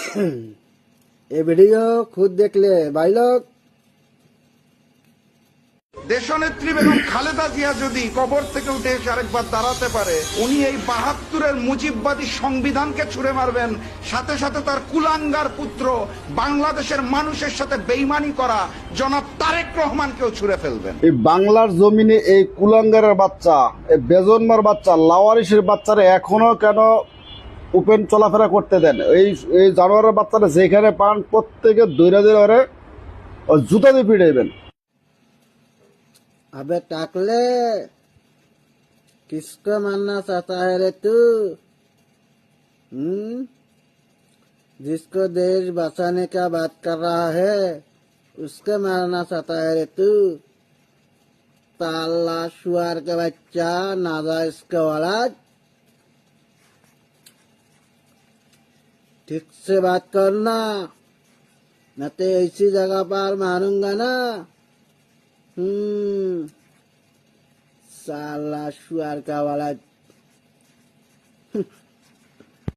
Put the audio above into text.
ये वीडियो खुद देख ले भाई लोग। দেশনেত্রী বেগম খালেদা জিয়া যদি কবর থেকে উঠে এসে আরেকবার দাঁড়াতে পারে, উনি এই ৭২-এর মুজিববাদী সংবিধানকে ছুড়ে মারবেন, সাথে সাথে তার কুলাঙ্গার পুত্র বাংলাদেশের মানুষের সাথে বেইমানি করা জনাব তারেক রহমানকেও ছুড়ে ফেলবেন। এই বাংলার জমিনে এই কুলাঙ্গারের বাচ্চা, এই বেজন্মার বাচ্চা, লাওয়ারিসের বাচ্চারা এখনো কেন ওপেন চলাফেরা করতে দেন? এই জানোয়ারের বাচ্চারা যেখানে পান প্রত্যেকে দৈরা দৈরা জুতা দিয়ে পিটাইবেন। अबे टाकले, किसको मारना चाहता है रे तू? जिसको देश बचाने का बात कर रहा है उसको मारना चाहता है रे तू? ताला शुआर का बच्चा, नाजायज का औलाद। ठीक से बात करना, न तो ऐसी जगह पर मारूंगा ना। साला शुआर का वाला